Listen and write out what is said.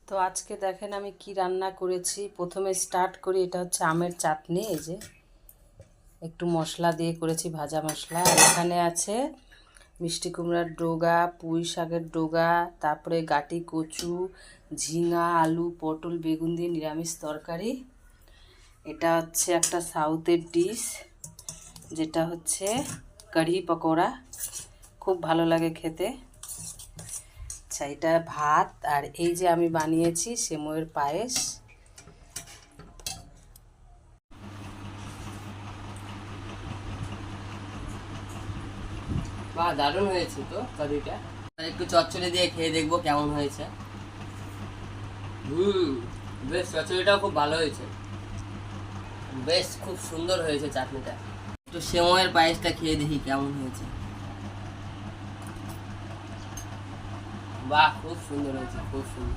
তো আজকে দেখেন আমি কি রান্না করেছি। প্রথমে স্টার্ট করি, এটা হচ্ছে আমের চাটনি। এই যে একটু মশলা দিয়ে করেছি, ভাজা মশলা। আর এখানে আছে মিষ্টি কুমড়ার ডোগা, পুঁই শাকের ডোগা, তারপরে গাটি কচু, ঝিঙা, আলু, পটল, বেগুন দিয়ে নিরামিষ তরকারি। এটা হচ্ছে একটা সাউথের ডিশ, যেটা হচ্ছে কারি পকোড়া, খুব ভালো লাগে খেতে। আচ্ছা, এটা ভাত। আর এই যে আমি বানিয়েছি সেমইয়ের পায়েস। বাহ, দারুণ হয়েছে তো কারিটা। একটু চচ্চড়ি দিয়ে খেয়ে দেখবো কেমন হয়েছে। হুম, বেশ, চচ্চড়িটাও খুব ভালো হয়েছে। বেশ, খুব সুন্দর হয়েছে চাটনিটা। একটু সেমইয়ের পায়েসটা খেয়ে দেখি কেমন হয়েছে। বাহ, খুব সুন্দর হয়েছে, খুব সুন্দর।